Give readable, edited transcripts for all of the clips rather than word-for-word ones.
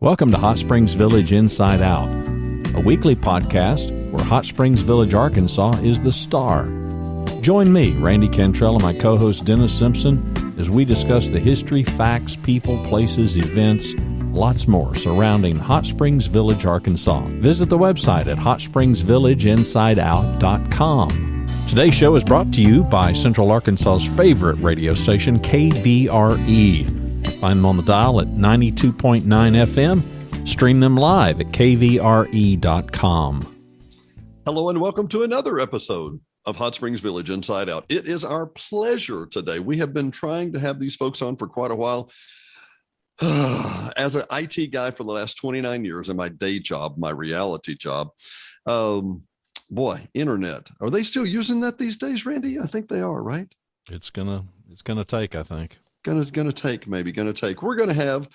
Welcome to Hot Springs Village Inside Out, a weekly podcast where Hot Springs Village, Arkansas is the star. Join me, Randy Cantrell, and my co-host Dennis Simpson as we discuss the history, facts, people, places, events, lots more surrounding Hot Springs Village, Arkansas. Visit the website at hotspringsvillageinsideout.com. Today's show is brought to you by Central Arkansas's favorite radio station, KVRE. Find them on the dial at 92.9 FM. Stream them live at kvre.com. Hello and welcome to another episode of Hot Springs Village Inside Out. It is our pleasure today. We have been trying to have these folks on for quite a while. As an IT guy for the last 29 years in my day job, my reality job, internet. Are they still using that these days, Randy? I think they are, right? It's gonna take, I think. Gonna take. We're gonna have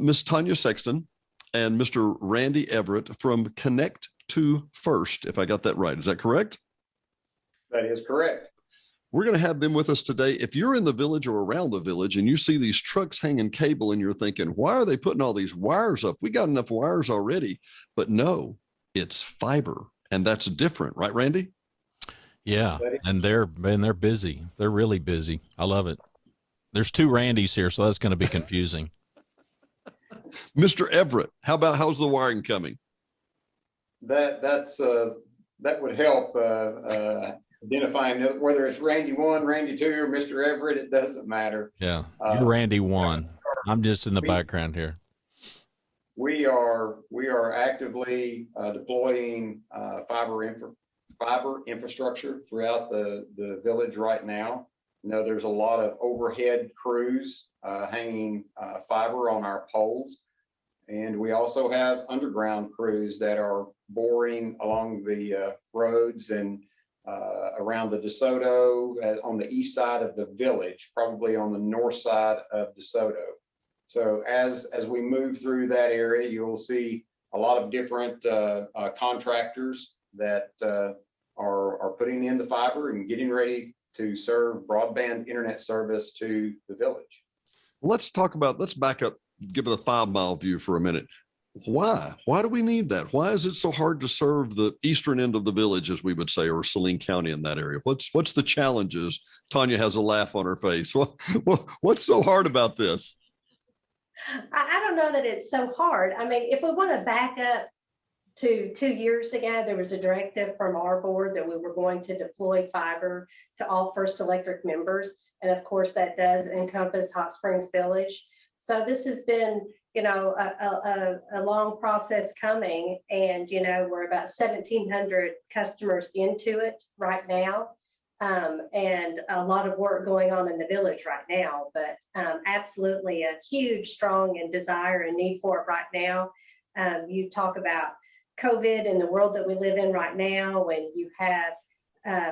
Miss Tonya Sexton and Mr. Randy Everett from Connect to First, if I got that right. Is that correct? That is correct. We're going to have them with us today. If you're in the village or around the village and you see these trucks hanging cable and you're thinking, why are they putting all these wires up? We got enough wires already. But no, it's fiber. And that's different, right, Randy? Yeah, and they're busy. They're really busy. I love it. There's two Randys here, so that's going to be confusing. Mr. Everett, how's the wiring coming? That would help identifying whether it's Randy 1, Randy 2, or Mr. Everett. It doesn't matter. Yeah, you're Randy 1. I'm just in the background here. We are actively deploying fiber infrastructure throughout the village right now. You know, there's a lot of overhead crews hanging fiber on our poles. And we also have underground crews that are boring along the roads and around the DeSoto on the east side of the village, probably on the north side of DeSoto. So as we move through that area, you'll see a lot of different contractors that are putting in the fiber and getting ready to serve broadband internet service to the village. Let's back up, give it a 5-mile view for a minute. Why do we need that? Why is it so hard to serve the eastern end of the village, as we would say, or Saline County in that area? What's the challenges? Tonya has a laugh on her face. What's so hard about this? I don't know that it's so hard. I mean, if we want to back up to 2 years ago, there was a directive from our board that we were going to deploy fiber to all First Electric members. And of course, that does encompass Hot Springs Village. So this has been, a long process coming. And, we're about 1,700 customers into it right now. And a lot of work going on in the village right now, but absolutely a huge, strong and desire and need for it right now. You talk about COVID and the world that we live in right now, when you have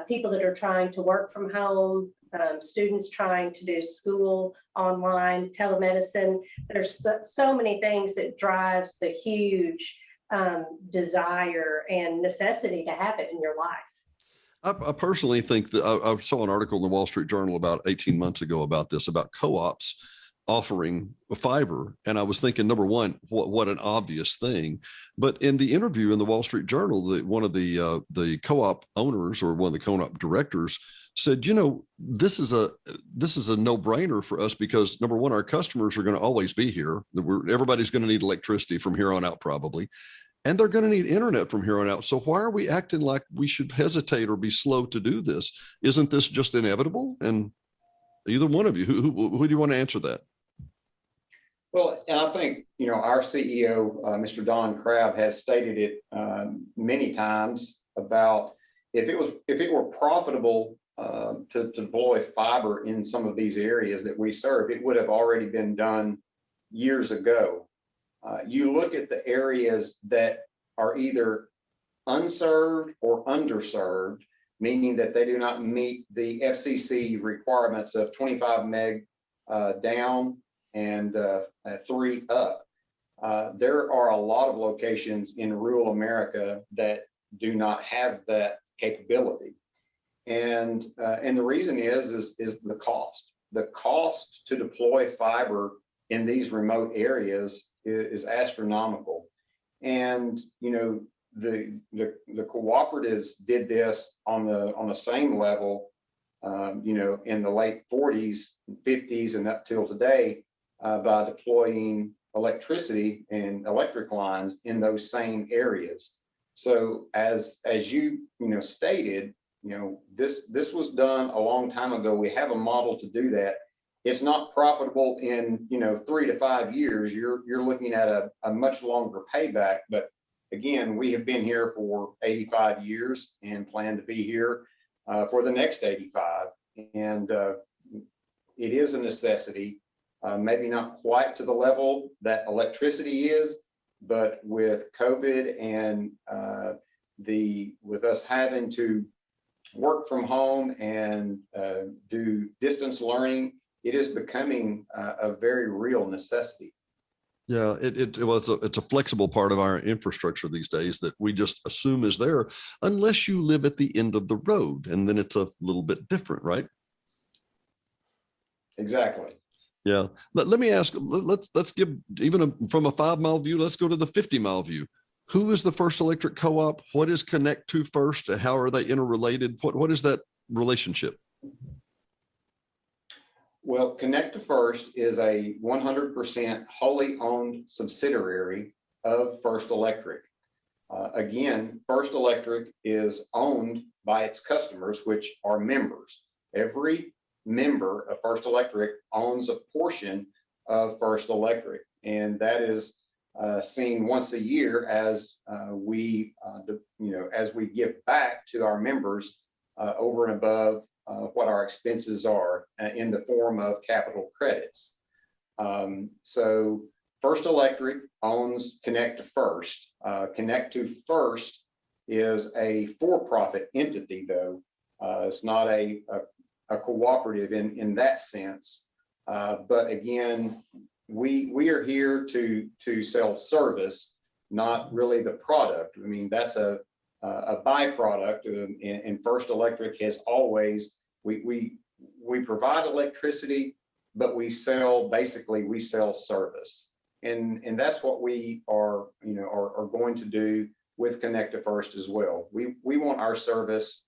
people that are trying to work from home, students trying to do school online, telemedicine. There's so many things that drives the huge desire and necessity to have it in your life. I personally think that I saw an article in the Wall Street Journal about 18 months ago about CoOps offering fiber. And I was thinking, number one, what an obvious thing. But in the interview in the Wall Street Journal, one of the co-op owners, or one of the co-op directors, said, this is a no-brainer for us, because number one, our customers are going to always be here. Everybody's going to need electricity from here on out, probably. And they're going to need internet from here on out. So why are we acting like we should hesitate or be slow to do this? Isn't this just inevitable? And either one of you, who do you want to answer that? Well, and I think, our CEO, Mr. Don Crabb, has stated it many times about if it were profitable to deploy fiber in some of these areas that we serve, it would have already been done years ago. You look at the areas that are either unserved or underserved, meaning that they do not meet the FCC requirements of 25 meg down and 3 up. There are a lot of locations in rural America that do not have that capability. And the reason is the cost. The cost to deploy fiber in these remote areas is astronomical. And, the cooperatives did this on the same level, in the late 40s, 50s, and up till today, by deploying electricity and electric lines in those same areas. So as you stated, this was done a long time ago. We have a model to do that. It's not profitable in 3 to 5 years. You're looking at a much longer payback. But again, we have been here for 85 years and plan to be here for the next 85. And it is a necessity. Maybe not quite to the level that electricity is, but with COVID and with us having to work from home and do distance learning, it is becoming a very real necessity. Yeah, it's a flexible part of our infrastructure these days that we just assume is there, unless you live at the end of the road, and then it's a little bit different, right? Exactly. Yeah. Let me ask. Let's give from a 5-mile view. Let's go to the 50-mile view. Who is the First Electric Co-op? What is Connect to First? How are they interrelated? What is that relationship? Well, Connect to First is a 100% wholly owned subsidiary of First Electric. Again, First Electric is owned by its customers, which are members. Every member of First Electric owns a portion of First Electric, and that is seen once a year as we give back to our members over and above what our expenses are in the form of capital credits. So First Electric owns Connect to First. Connect to First is a for-profit entity, though. It's not a cooperative in that sense. But again, we are here to sell service, not really the product. I mean, that's a byproduct, and First Electric has always, we provide electricity, but we sell service. And that's what we are going to do with Connect to First as well. We want our service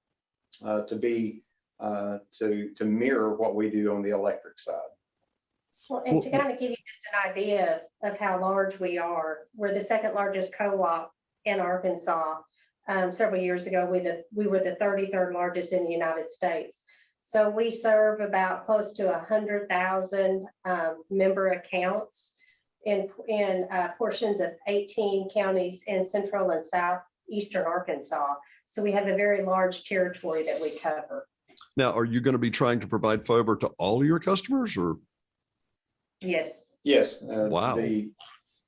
to be to mirror what we do on the electric side. Well, and to kind of give you just an idea of how large we are, we're the second largest co-op in Arkansas. Several years ago, we were the 33rd largest in the United States. So we serve about close to 100,000 member accounts in portions of 18 counties in central and southeastern Arkansas. So we have a very large territory that we cover. Now, are you going to be trying to provide fiber to all your customers, or? Yes. Yes. Wow. The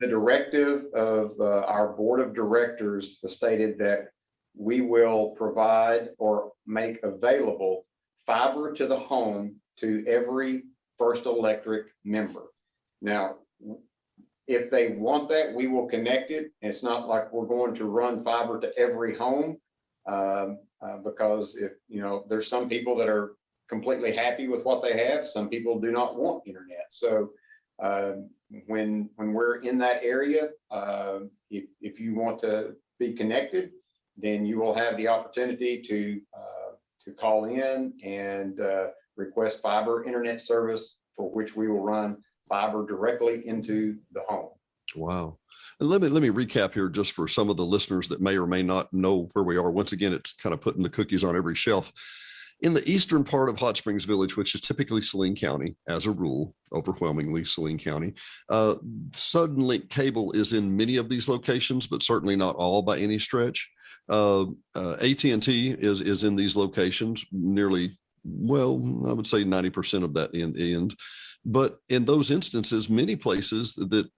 directive of our board of directors stated that we will provide or make available fiber to the home to every First Electric member. Now, if they want that, we will connect it. It's not like we're going to run fiber to every home, because if there's some people that are completely happy with what they have. Some people do not want internet. So when we're in that area, if you want to be connected, then you will have the opportunity to call in and request fiber internet service, for which we will run fiber directly into the home. Wow. And let me recap here just for some of the listeners that may or may not know where we are. Once again, it's kind of putting the cookies on every shelf. In the eastern part of Hot Springs Village, which is typically Saline County, as a rule, overwhelmingly Saline County, Suddenlink cable is in many of these locations, but certainly not all by any stretch. AT&T is in these locations, nearly, well, I would say 90% of that end. But in those instances, many places that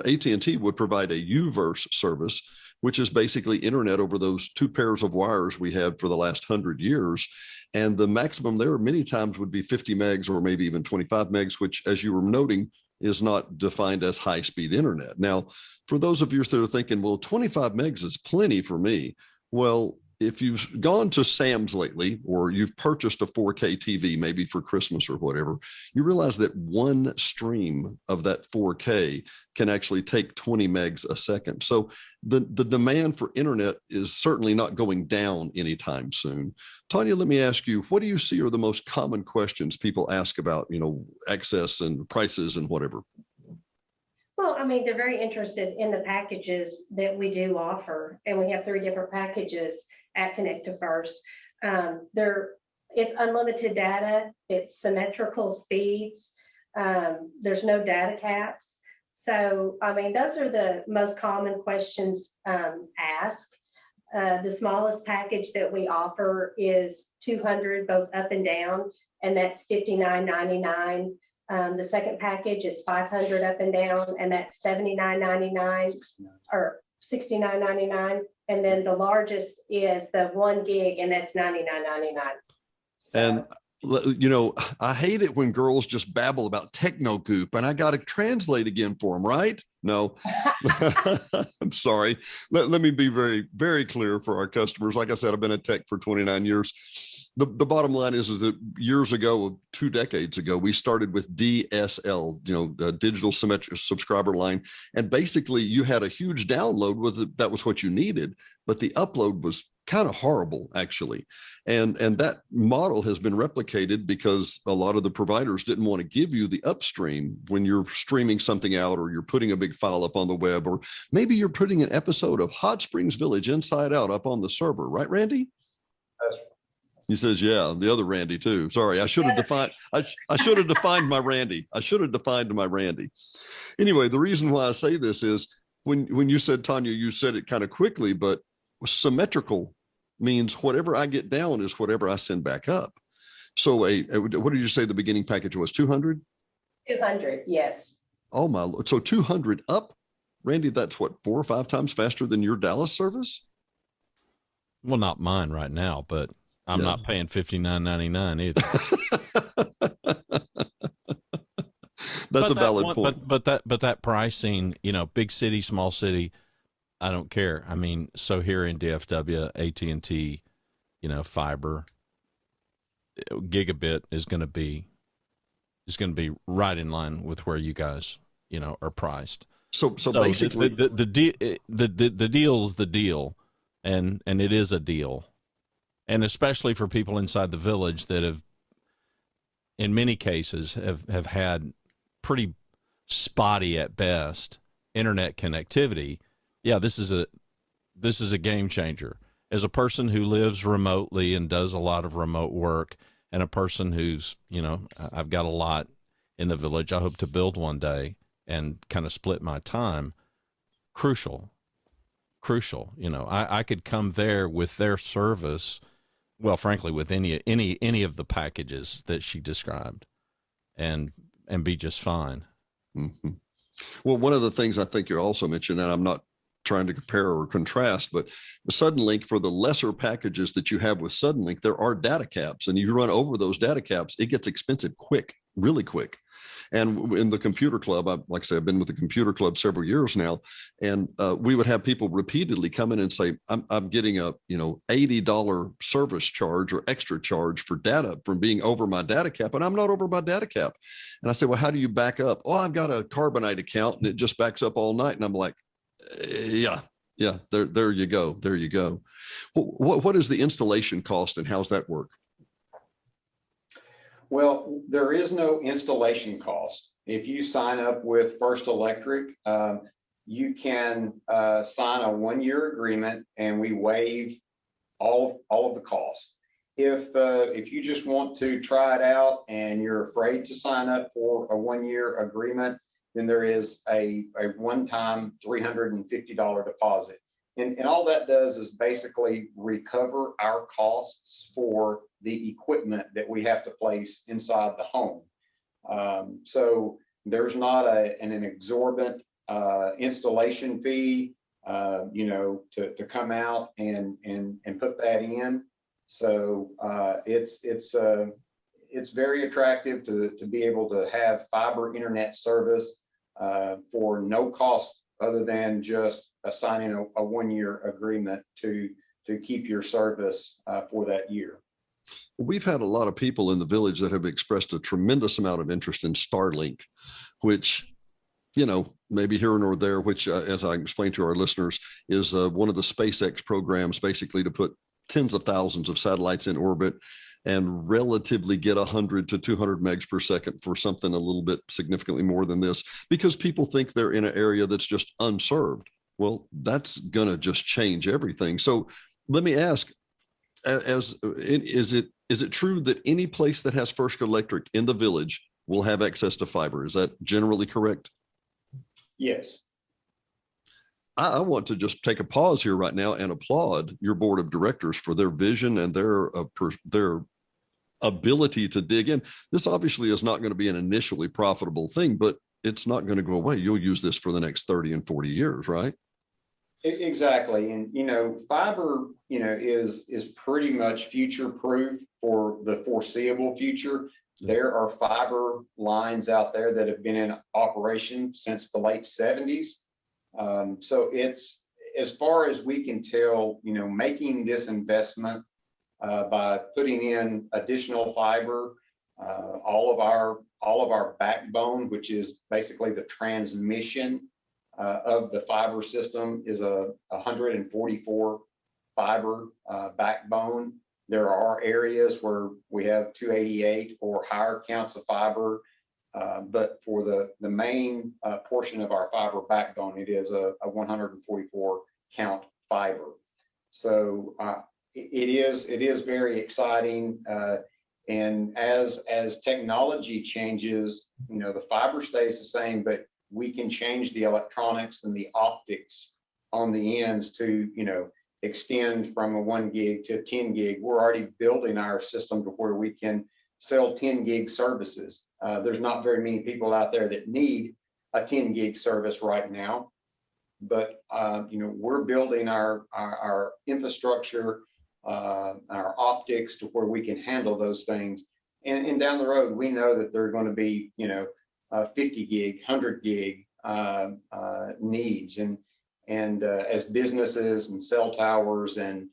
AT&T would provide a UVerse service, which is basically internet over those two pairs of wires we had for the last 100 years. And the maximum there many times would be 50 megs or maybe even 25 megs, which, as you were noting, is not defined as high-speed internet. Now, for those of you that are thinking, well, 25 megs is plenty for me. Well, if you've gone to Sam's lately, or you've purchased a 4K TV, maybe for Christmas or whatever, you realize that one stream of that 4K can actually take 20 megs a second. So the demand for internet is certainly not going down anytime soon. Tonya, let me ask you, what do you see are the most common questions people ask about, access and prices and whatever? Well, I mean, they're very interested in the packages that we do offer, and we have 3 different packages at Connect to First. It's unlimited data, it's symmetrical speeds, there's no data caps. So, I mean, those are the most common questions asked. The smallest package that we offer is 200, both up and down, and that's $59.99. The second package is 500 up and down, and that's $79.99 or $69.99. And then the largest is the 1 gig, and that's $99.99. So. And I hate it when girls just babble about techno goop, and I got to translate again for them, right? No, I'm sorry. Let me be very, very clear for our customers. Like I said, I've been in tech for 29 years. The bottom line is that years ago, 2 decades ago, we started with DSL, digital symmetric subscriber line. And basically you had a huge download with it. That was what you needed, but the upload was kind of horrible, actually. And that model has been replicated because a lot of the providers didn't want to give you the upstream when you're streaming something out, or you're putting a big file up on the web, or maybe you're putting an episode of Hot Springs Village Inside Out up on the server, right, Randy? That's right. He says, yeah, the other Randy too. Sorry, I should have defined. I should have defined my Randy. I should have defined my Randy. Anyway, the reason why I say this is when you said, Tonya, you said it kind of quickly, but symmetrical means whatever I get down is whatever I send back up. So what did you say the beginning package was? 200? 200, yes. Oh my Lord. So 200 up, Randy, that's what, 4 or 5 times faster than your Dallas service? Well, not mine right now, but I'm not paying $59.99 either. That's a valid point. But that pricing, big city, small city, I don't care. I mean, so here in DFW, AT&T, fiber, gigabit is going to be right in line with where you guys, are priced. So basically, the deal's the deal, and it is a deal. And especially for people inside the village that have, in many cases, have had pretty spotty at best internet connectivity. Yeah, this is a game changer. As a person who lives remotely and does a lot of remote work, and a person who's, I've got a lot in the village I hope to build one day and kind of split my time. Crucial. I could come there with their service. Well, frankly, with any of the packages that she described, and be just fine. Mm-hmm. Well, one of the things I think you also mentioned, and I'm not trying to compare or contrast, but the Suddenlink, for the lesser packages that you have with Suddenlink, there are data caps, and you run over those data caps, it gets expensive quick, really quick. And in the computer club, like I said, I've been with the computer club several years now, and we would have people repeatedly come in and say, I'm getting a $80 service charge or extra charge for data from being over my data cap, and I'm not over my data cap. And I say, well, how do you back up? Oh, I've got a Carbonite account, and it just backs up all night. And I'm like, yeah, there you go. What is the installation cost, and how's that work? Well, there is no installation cost. If you sign up with First Electric, you can sign a 1-year agreement, and we waive all of the costs. If you just want to try it out and you're afraid to sign up for a 1-year agreement, then there is a one-time $350 deposit. And all that does is basically recover our costs for the equipment that we have to place inside the home. So there's not an exorbitant installation fee, to come out and put that in. So it's very attractive to be able to have fiber internet service for no cost other than just signing a 1-year agreement to keep your service for that year. We've had a lot of people in the village that have expressed a tremendous amount of interest in Starlink, which, maybe here nor there, which, as I explained to our listeners, is one of the SpaceX programs, basically to put tens of thousands of satellites in orbit and relatively get 100 to 200 megs per second for something a little bit significantly more than this, because people think they're in an area that's just unserved. Well, that's going to just change everything. So let me ask, is it true that any place that has First Electric in the village will have access to fiber? Is that generally correct? Yes. I want to just take a pause here right now and applaud your board of directors for their vision and their ability to dig in. This obviously is not going to be an initially profitable thing, but it's not going to go away. You'll use this for the next 30 and 40 years, right? Exactly. And, fiber, is pretty much future proof for the foreseeable future. There are fiber lines out there that have been in operation since the late 70s. So it's, as far as we can tell, making this investment by putting in additional fiber, all of our backbone, which is basically the transmission of the fiber system, is a 144 fiber backbone. There are areas where we have 288 or higher counts of fiber, but for the main portion of our fiber backbone, it is a 144 count fiber. So it is very exciting. And as technology changes, the fiber stays the same, but we can change the electronics and the optics on the ends to, extend from a 1 gig to 10 gig. We're already building our system to where we can sell 10 gig services. There's not very many people out there that need a 10 gig service right now, but we're building our infrastructure, our optics to where we can handle those things. And down the road, we know that there are going to be 50 gig, 100 gig needs, and as businesses and cell towers and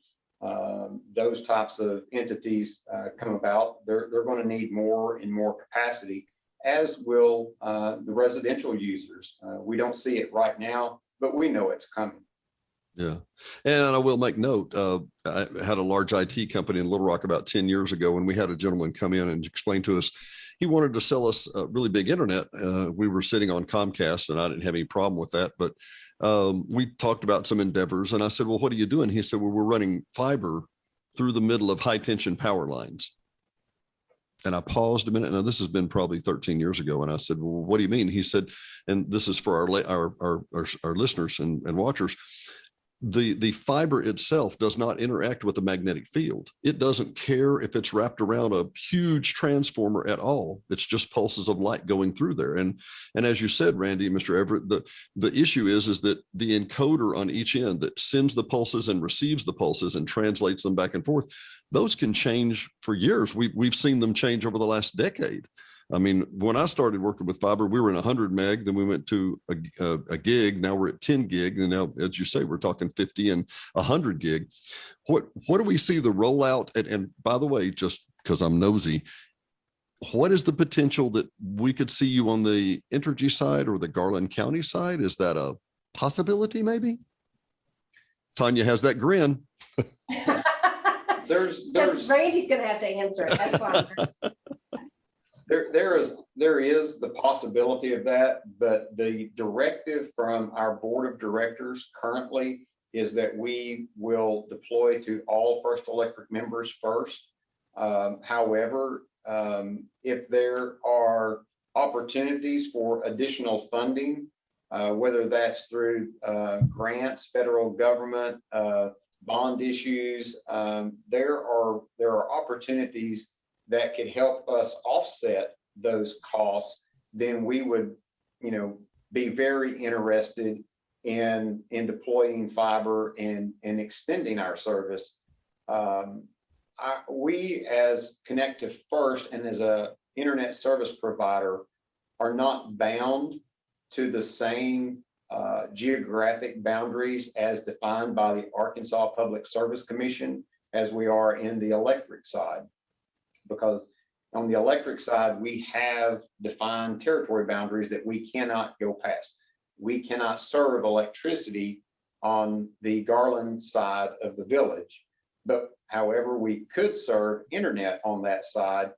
those types of entities come about, they're going to need more and more capacity, as will the residential users. We don't see it right now, but we know it's coming. Yeah. And I will make note, I had a large IT company in Little Rock about 10 years ago, and we had a gentleman come in and explain to us, he wanted to sell us a really big internet. We were sitting on Comcast, and I didn't have any problem with that, but we talked about some endeavors, and I said, well, what are you doing? He said, well, we're running fiber through the middle of high tension power lines. And I paused a minute. Now, this has been probably 13 years ago. And I said, well, what do you mean? He said, and this is for our listeners and watchers, the fiber itself does not interact with the magnetic field. It doesn't care if it's wrapped around a huge transformer at all. It's just pulses of light going through there. And as you said, Randy, Mr. Everett, the issue is that the encoder on each end that sends the pulses and receives the pulses and translates them back and forth, those can change for years. We've seen them change over the last decade. I mean, when I started working with fiber, we were in 100 meg, then we went to a gig. Now we're at 10 gig. And now, as you say, we're talking 50 and 100 gig. What do we see the rollout? And by the way, just because I'm nosy, what is the potential that we could see you on the Entergy side or the Garland County side? Is that a possibility maybe? Tonya has that grin. There's Randy's going to have to answer it. That's fine. There is the possibility of that, but the directive from our board of directors currently is that we will deploy to all First Electric members first. However, if there are opportunities for additional funding, whether that's through grants, federal government, bond issues, there are opportunities that could help us offset those costs, then we would, be very interested in deploying fiber and extending our service. We as Connective First and as a internet service provider are not bound to the same geographic boundaries as defined by the Arkansas Public Service Commission as we are in the electric side. Because on the electric side, we have defined territory boundaries that we cannot go past. We cannot serve electricity on the Garland side of the village. But however, we could serve internet on that side.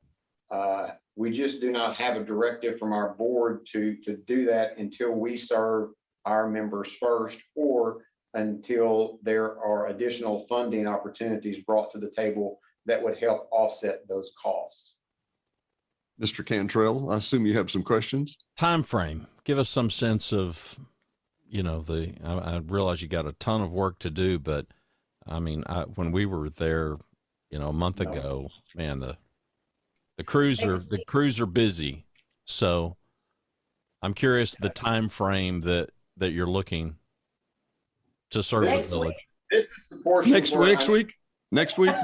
We just do not have a directive from our board to do that until we serve our members first, or until there are additional funding opportunities brought to the table that would help offset those costs. Mr. Cantrell, I assume you have some questions. Timeframe. Give us some sense of, I realize you got a ton of work to do, but I mean, when we were there, a month ago, man, the crews are busy. So I'm curious the time frame that you're looking to serve the village. This is the portion Next week,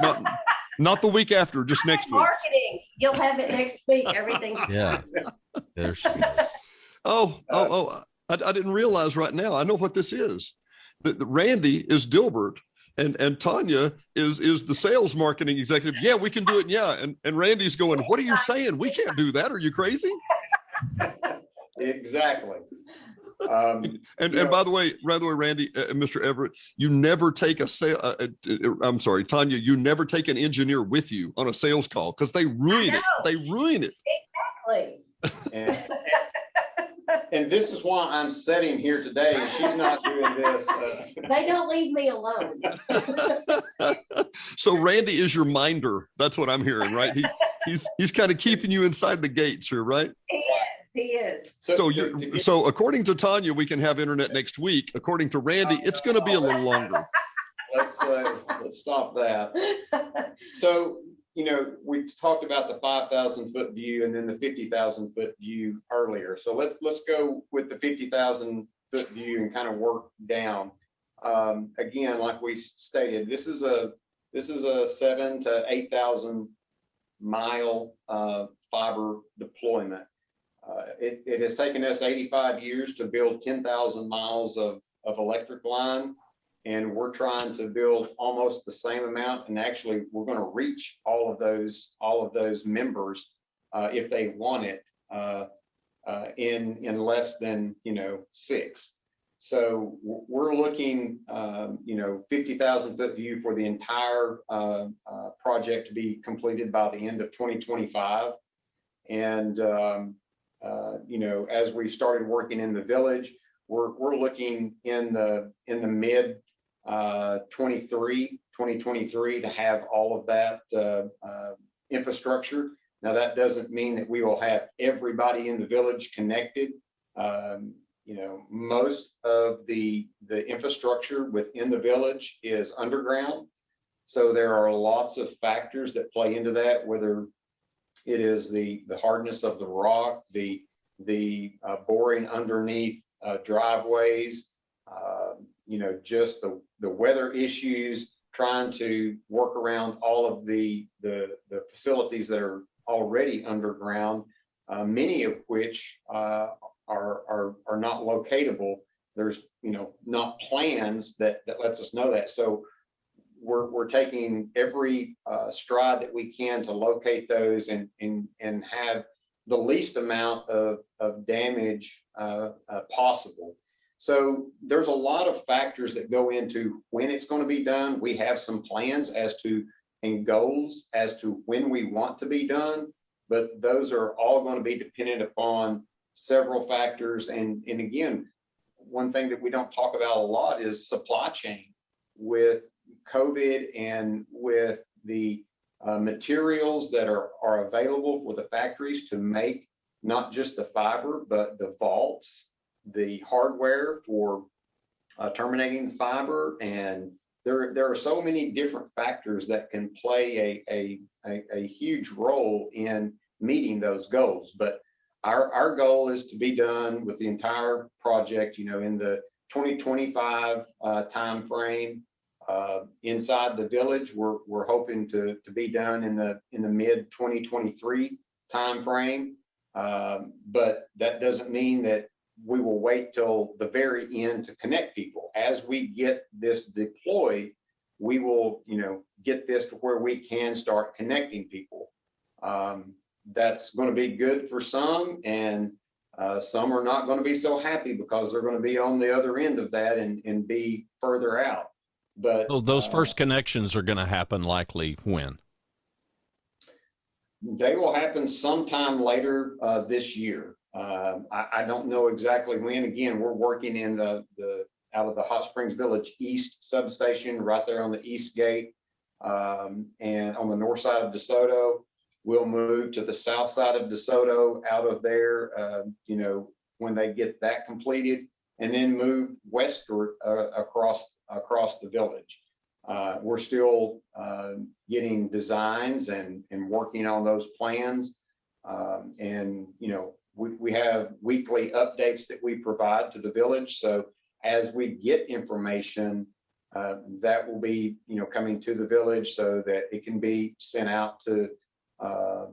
not the week after, just next week. Marketing. You'll have it next week. Everything's Yeah. There's I didn't realize right now. I know what this is. The Randy is Dilbert, and Tonya is the sales marketing executive. Yeah, we can do it. Yeah. And Randy's going, what are you saying? We can't do that. Are you crazy? Exactly. And by the way, Randy, Mr. Everett, you never take I'm sorry, Tonya, you never take an engineer with you on a sales call because they ruin it. They ruin it. Exactly. And this is why I'm sitting here today and she's not doing this. They don't leave me alone. So Randy is your minder. That's what I'm hearing, right? He's kind of keeping you inside the gates here, right? He is. So according to Tonya, we can have internet next week. According to Randy, it's going to be a little longer. Let's stop that. So, we talked about the 5,000 foot view and then the 50,000 foot view earlier. So let's go with the 50,000 foot view and kind of work down. Again, like we stated, this is a 7,000 to 8,000 mile fiber deployment. It has taken us 85 years to build 10,000 miles of electric line, and we're trying to build almost the same amount. And actually, we're going to reach all of those members if they want it in less than 6. So we're looking 50,000 foot view for the entire project to be completed by the end of 2025, and as we started working in the village, we're looking in the mid 2023 to have all of that infrastructure. Now that doesn't mean that we will have everybody in the village connected. Most of the infrastructure within the village is underground. So there are lots of factors that play into that, whether it is the hardness of the rock, the boring underneath driveways, just the weather issues, trying to work around all of the facilities that are already underground, many of which are not locatable. There's not plans that lets us know that. So we're taking every stride that we can to locate those and have the least amount of damage possible. So there's a lot of factors that go into when it's going to be done. We have some plans and goals as to when we want to be done, but those are all going to be dependent upon several factors. And again, one thing that we don't talk about a lot is supply chain. With COVID and with the materials that are available for the factories to make not just the fiber, but the vaults, the hardware for terminating the fiber. And there are so many different factors that can play a huge role in meeting those goals. But our goal is to be done with the entire project, in the 2025 time frame. Inside the village, we're hoping to be done in the mid 2023 time frame. But that doesn't mean that we will wait till the very end to connect people. As we get this deployed, we will, get this to where we can start connecting people. That's going to be good for some, and some are not going to be so happy because they're going to be on the other end of that and be further out. But those first connections are going to happen likely when? They will happen sometime later this year. I don't know exactly when. Again, we're working in the out of the Hot Springs Village East substation right there on the east gate, and on the north side of DeSoto. We'll move to the south side of DeSoto out of there, when they get that completed, and then move westward across the village. We're still getting designs and working on those plans. And, we have weekly updates that we provide to the village. So as we get information, that will be, coming to the village so that it can be sent out to our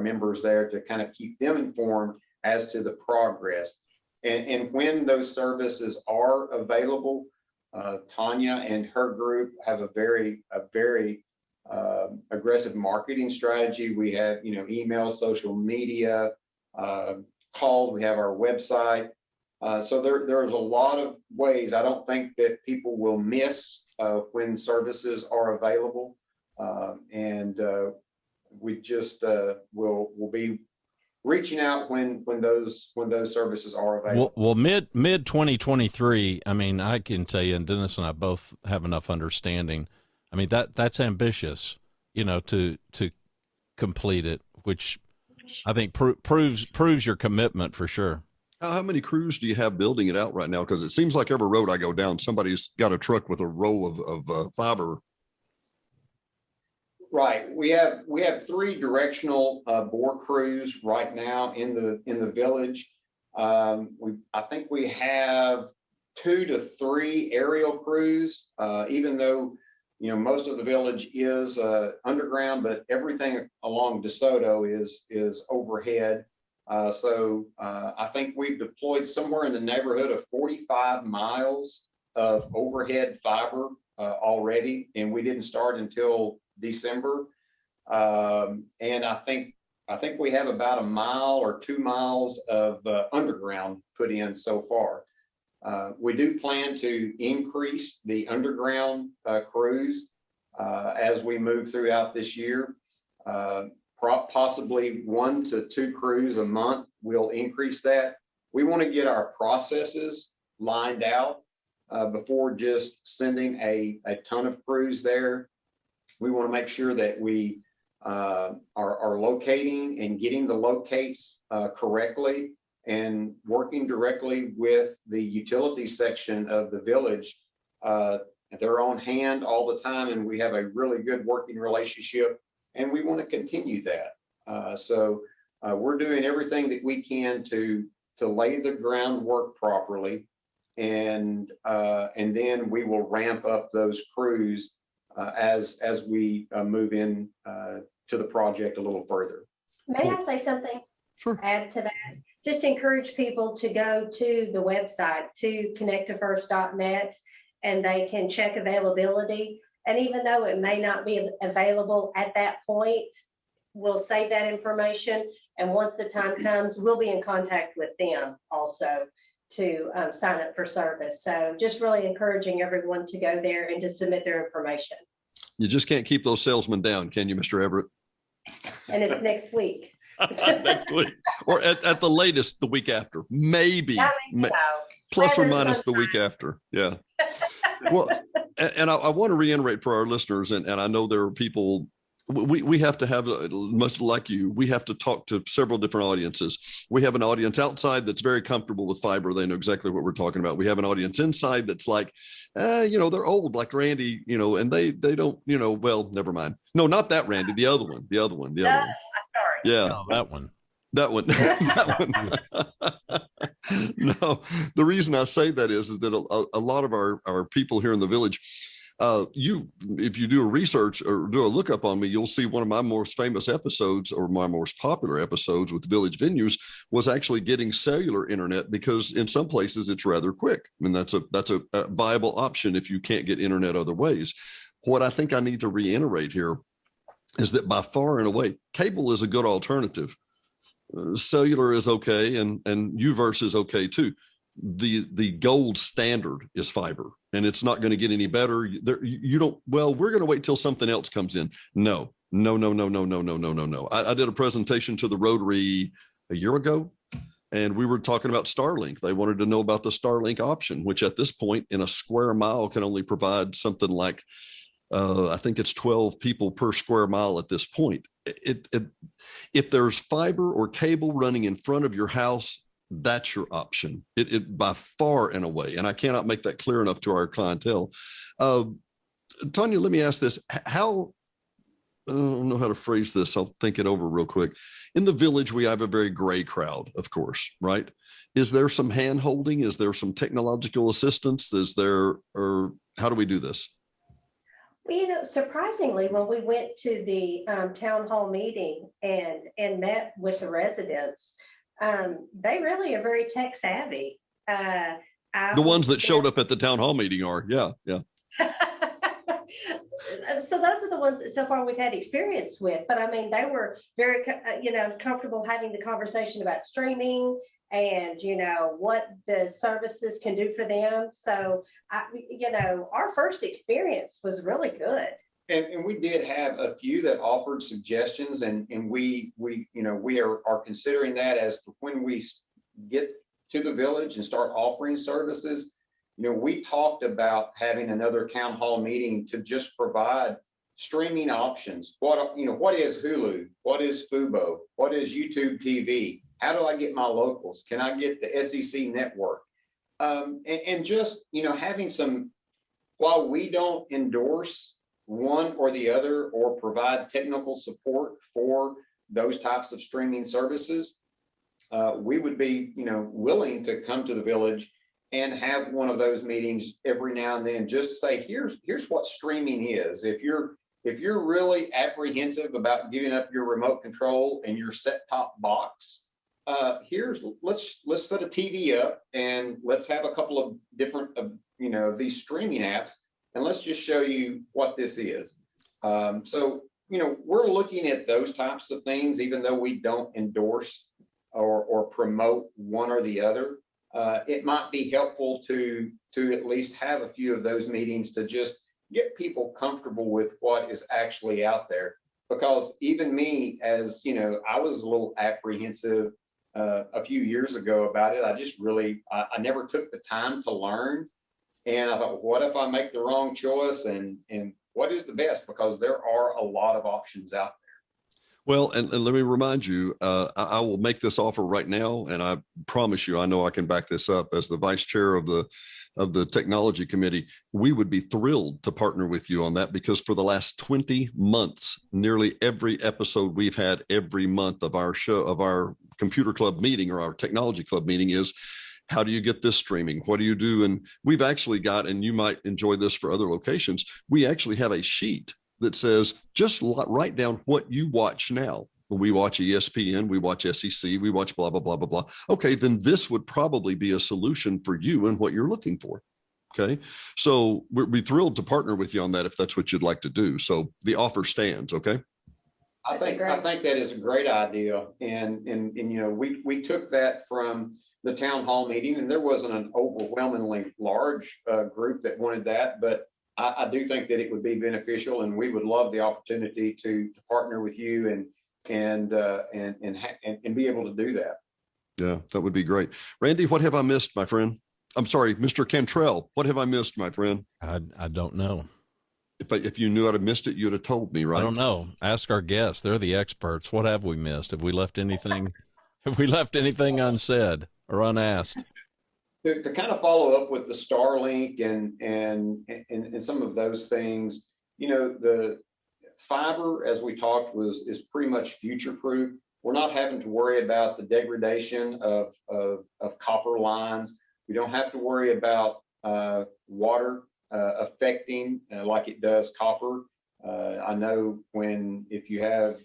members there to kind of keep them informed as to the progress. And when those services are available, Tonya and her group have a very aggressive marketing strategy. We have, email, social media, calls. We have our website. So there's a lot of ways. I don't think that people will miss when services are available, and we just will be reaching out when those services are available. Well, mid 2023. I mean, I can tell you, and Dennis and I both have enough understanding. I mean, that's ambitious, to complete it, which I think proves your commitment for sure. How many crews do you have building it out right now? Because it seems like every road I go down, somebody's got a truck with a roll of fiber. Right. We have 3 directional bore crews right now in the village. I think we have 2 to 3 aerial crews, even though most of the village is underground, but everything along DeSoto is overhead. So I think we've deployed somewhere in the neighborhood of 45 miles of overhead fiber already, and we didn't start until December. And I think we have about 1 mile or 2 miles of underground put in so far. We do plan to increase the underground crews as we move throughout this year. Possibly 1 to 2 crews a month. We'll increase that. We want to get our processes lined out before just sending a ton of crews there. We want to make sure that we are locating and getting the locates correctly, and working directly with the utility section of the village. They're on hand all the time, and we have a really good working relationship, and we want to continue that. So we're doing everything that we can to lay the groundwork properly, and then we will ramp up those crews as we move in to the project a little further. May I say something? Sure. Add to that. Just encourage people to go to the website, to connecttofirst.net, and they can check availability. And even though it may not be available at that point, we'll save that information. And once the time comes, we'll be in contact with them also to sign up for service. So just really encouraging everyone to go there and to submit their information. You just can't keep those salesmen down, can you, Mr. Everett? And it's next week. Next week, or at the latest the week after, maybe, So. plus or minus the week after. Yeah. Well, and I want to reiterate for our listeners, and I know there are people, we have to have, much like you, we have to talk to several different audiences. We have an audience outside that's very comfortable with fiber. They know exactly what we're talking about. We have an audience inside that's like, they're old, like Randy, and they don't, well, never mind. No, not that Randy, the other one. Sorry. Yeah. Oh, that one. That one. No, the reason I say that is that a lot of our people here in the village, If you do a research or do a lookup on me, you'll see one of my most famous episodes or my most popular episodes with Village Venues was actually getting cellular internet, because in some places it's rather quick. I mean, that's a viable option if you can't get internet other ways. What I think I need to reiterate here is that by far and away, cable is a good alternative. Cellular is okay, and UVerse is okay too. The gold standard is fiber, and it's not going to get any better. You don't, well, we're going to wait till something else comes in. No. I did a presentation to the Rotary a year ago, and we were talking about Starlink. They wanted to know about the Starlink option, which at this point in a square mile can only provide something like, I think it's 12 people per square mile at this point. If there's fiber or cable running in front of your house, that's your option. It by far and away. And I cannot make that clear enough to our clientele. Tonya, let me ask this. I don't know how to phrase this. I'll think it over real quick. In the village, we have a very gray crowd, of course, right? Is there some hand holding? Is there some technological assistance? Or how do we do this? Well, surprisingly, when we went to the town hall meeting and met with the residents, they really are very tech savvy. The ones that showed up at the town hall meeting are, yeah. So those are the ones that so far we've had experience with. But I mean, they were very, comfortable having the conversation about streaming and, what the services can do for them. So, our first experience was really good. And we did have a few that offered suggestions, and we are considering that as to when we get to the village and start offering services. We talked about having another town hall meeting to just provide streaming options. What is Hulu? What is Fubo? What is YouTube TV? How do I get my locals? Can I get the SEC network? And just, having some, while we don't endorse one or the other or provide technical support for those types of streaming services, we would be, willing to come to the village and have one of those meetings every now and then, just to say, here's what streaming is. If you're really apprehensive about giving up your remote control and your set-top box, let's set a TV up and let's have a couple of different these streaming apps, and let's just show you what this is. So we're looking at those types of things, even though we don't endorse or promote one or the other. It might be helpful to at least have a few of those meetings to just get people comfortable with what is actually out there. Because even me, as I was a little apprehensive a few years ago about it. I never took the time to learn. And I thought, what if I make the wrong choice, and what is the best? Because there are a lot of options out there. Well, and let me remind you, I will make this offer right now, and I promise you, I know I can back this up. As the vice chair of the technology committee, we would be thrilled to partner with you on that, because for the last 20 months, nearly every episode we've had every month of our show, of our computer club meeting or our technology club meeting, is how do you get this streaming? What do you do? And we've actually got, and you might enjoy this for other locations, we actually have a sheet that says, just write down what you watch now. We watch ESPN, we watch SEC, we watch blah, blah, blah, blah, blah. Okay, then this would probably be a solution for you and what you're looking for. Okay, so we'd be thrilled to partner with you on that if that's what you'd like to do. So the offer stands, okay? I think that is a great idea. And we took that from the town hall meeting, and there wasn't an overwhelmingly large group that wanted that, but I do think that it would be beneficial, and we would love the opportunity to partner with you and be able to do that. Yeah, that would be great. Randy, what have I missed, my friend? I'm sorry, Mr. Cantrell, what have I missed, my friend? I don't know. If you knew I'd have missed it, you'd have told me, right? I don't know. Ask our guests. They're the experts. What have we missed? Have we left anything? Have we left anything unsaid or unasked? To kind of follow up with the Starlink and some of those things, the fiber, as we talked, is pretty much future-proof. We're not having to worry about the degradation of copper lines. We don't have to worry about water affecting like it does copper. I know if you have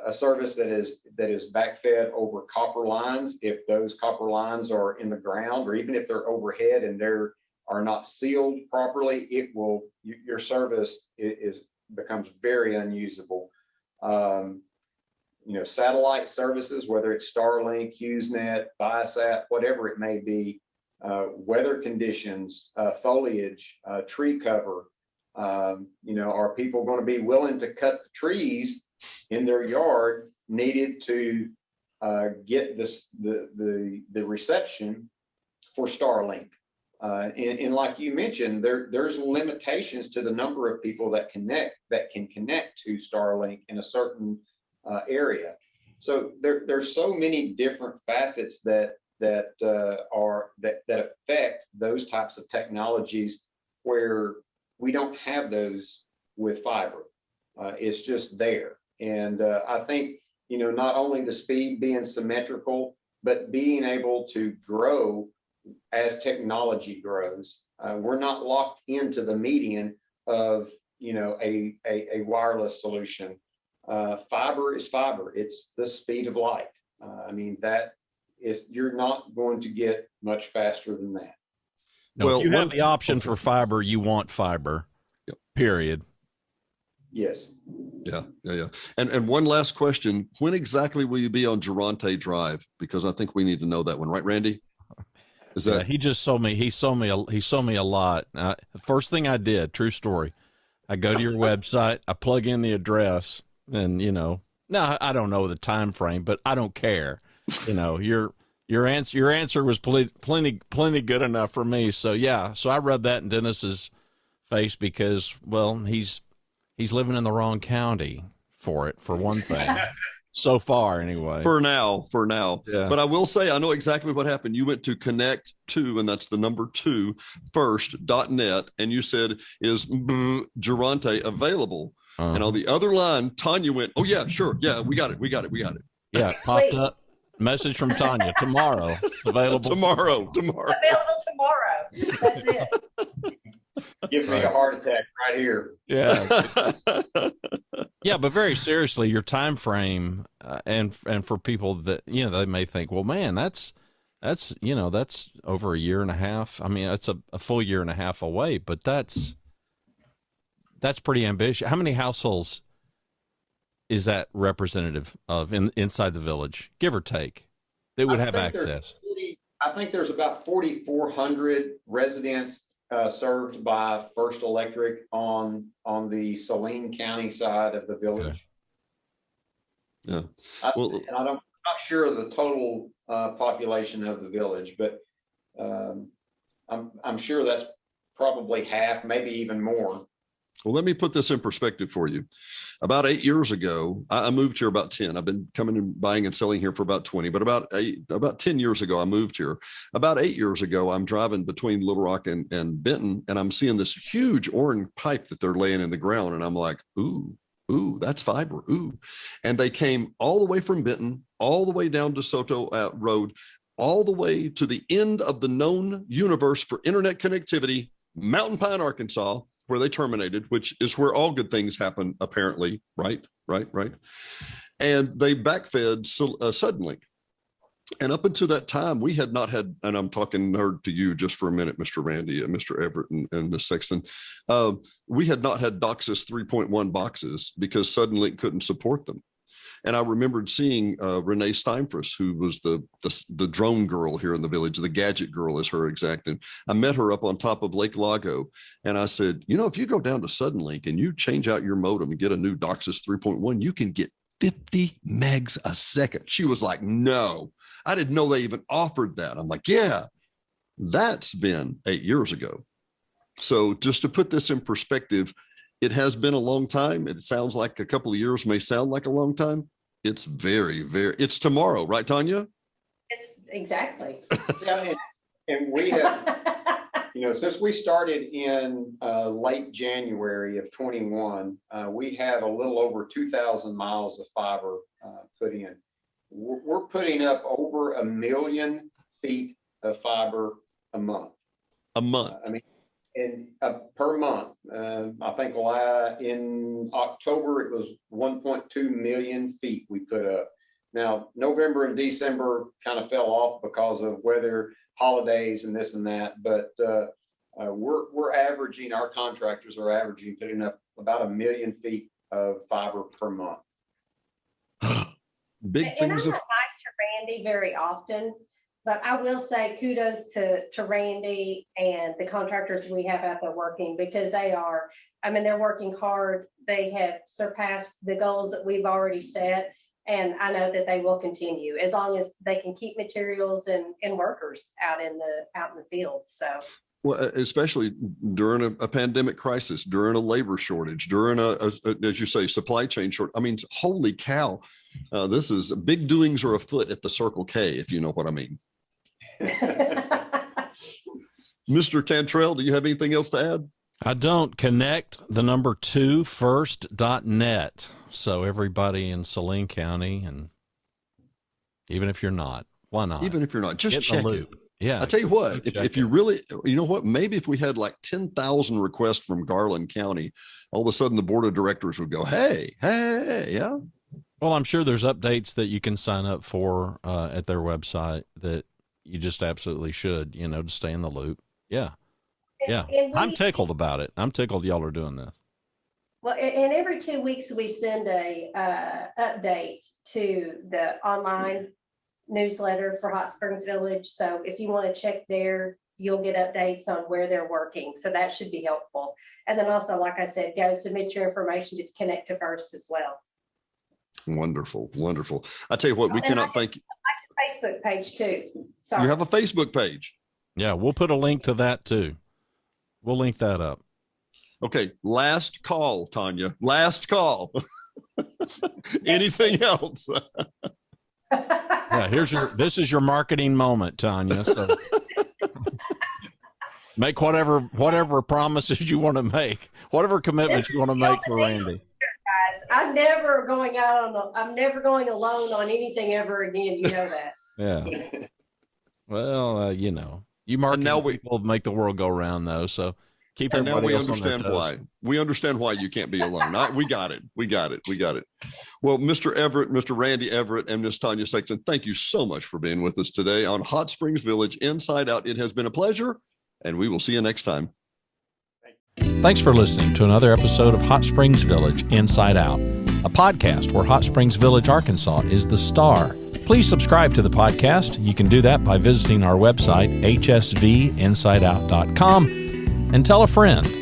a service that is backfed over copper lines, if those copper lines are in the ground, or even if they're overhead and they're are not sealed properly, your service becomes very unusable. Satellite services, whether it's Starlink, HughesNet, Viasat, whatever it may be, weather conditions, foliage, tree cover. Are people going to be willing to cut the trees in their yard needed to get the reception for Starlink? And like you mentioned, there's limitations to the number of people that can connect to Starlink in a certain area. So there's so many different facets that affect those types of technologies where we don't have those with fiber. It's just there. And I think, not only the speed being symmetrical, but being able to grow as technology grows. We're not locked into the median of, a wireless solution. Fiber is fiber. It's the speed of light. You're not going to get much faster than that. No, if you have the option for fiber, you want fiber, period. Yes. Yeah. And one last question. When exactly will you be on Durante Drive? Because I think we need to know that one, right, Randy? Is that he just sold me? He sold me a lot. The first thing I did, true story, I go to your website, I plug in the address, and now I don't know the time frame, but I don't care. Your answer was plenty good enough for me. So yeah, so I rubbed that in Dennis's face because, well, he's living in the wrong county for one thing. So far, anyway. For now. Yeah. But I will say, I know exactly what happened. You went to connect to, and that's the number 2 first.net, and you said, is Durante available? Uh-huh. And on the other line, Tonya went, oh yeah, sure. Yeah, we got it. Yeah, it popped up. Message from Tonya, tomorrow. Available. Tomorrow. Available tomorrow. That's it. Give me a heart attack right here. Yeah. Yeah, but very seriously, your time frame, and for people that, they may think, well, man, that's over a year and a half. I mean, that's a full year and a half away, but that's pretty ambitious. How many households is that representative of inside the village, give or take, that would have access? I think there's about 4,400 residents served by First Electric on the Saline County side of the village. Okay. Yeah. I'm not sure of the total population of the village, but I'm sure that's probably half, maybe even more. Well, let me put this in perspective for you. About 8 years ago, I moved here about 10. I've been coming and buying and selling here for about 20, but about 10 years ago, I moved here. About 8 years ago, I'm driving between Little Rock and Benton, and I'm seeing this huge orange pipe that they're laying in the ground. And I'm like, ooh, that's fiber. Ooh. And they came all the way from Benton, all the way down to Soto Road, all the way to the end of the known universe for internet connectivity, Mountain Pine, Arkansas, where they terminated, which is where all good things happen, apparently, right? And they backfed Suddenlink. And up until that time, we had not had, and I'm talking nerd to you just for a minute, Mr. Randy and Mr. Everett and Ms. Sexton, we had not had DOCSIS 3.1 boxes because Suddenlink couldn't support them. And I remembered seeing Renee Steinfris, who was the drone girl here in the village. The gadget girl is her exact name. I met her up on top of Lake Lago. And I said, if you go down to Suddenlink and you change out your modem and get a new DOCSIS 3.1, you can get 50 megs a second. She was like, no, I didn't know they even offered that. I'm like, yeah, that's been 8 years ago. So just to put this in perspective, it has been a long time. It sounds like a couple of years may sound like a long time. It's very, very, it's tomorrow, right, Tonya? It's exactly. Yeah, and we have, since we started in late January of 21, we have a little over 2,000 miles of fiber put in. We're putting up over 1 million feet of fiber a month. A month. And per month, I think in October, it was 1.2 million feet we put up. Now, November and December kind of fell off because of weather, holidays, and this and that. But we're averaging, our contractors are averaging putting up about 1 million feet of fiber per month. Big And things. I'm not nice to Randy very often, but I will say kudos to Randy and the contractors we have out there working, because they're working hard. They have surpassed the goals that we've already set. And I know that they will continue as long as they can keep materials and workers out in the field. So. Well, especially during a pandemic crisis, during a labor shortage, during as you say, supply chain short. I mean, holy cow, this is big doings are afoot at the Circle K, if you know what I mean. Mr. Cantrell, do you have anything else to add? I don't. Connect the number 2 first.net. So everybody in Saline County, and even if you're not, why not? Even if you're not, just check it. Yeah. I tell you what, if you really, you know what, maybe if we had like 10,000 requests from Garland County, all of a sudden the board of directors would go, hey, yeah. Well, I'm sure there's updates that you can sign up for at their website that you just absolutely should, to stay in the loop. Yeah. Yeah. I'm tickled about it. I'm tickled y'all are doing this. Well, and every 2 weeks we send a update to the online newsletter for Hot Springs Village. So if you want to check there, you'll get updates on where they're working. So that should be helpful. And then also, like I said, go submit your information to Connect to First as well. Wonderful. I tell you what, we cannot thank you. I have a Facebook page too. Sorry. You have a Facebook page. Yeah, we'll put a link to that too. We'll link that up. Okay, last call, Tonya. Last call. Anything else? Yeah, this is your marketing moment, Tonya. So make whatever promises you want to make, whatever commitments you want to make for Randy. Guys, I'm never going alone on anything ever again. You know that. Yeah. Well, you marketing people make the world go round, though. So keep and now everybody we else understand on their why. toes. We understand why you can't be alone. We got it. Well, Mr. Everett, Mr. Randy Everett, and Ms. Tonya Sexton, thank you so much for being with us today on Hot Springs Village Inside Out. It has been a pleasure, and we will see you next time. Thanks for listening to another episode of Hot Springs Village Inside Out, a podcast where Hot Springs Village, Arkansas is the star. Please subscribe to the podcast. You can do that by visiting our website, hsvinsideout.com, and tell a friend.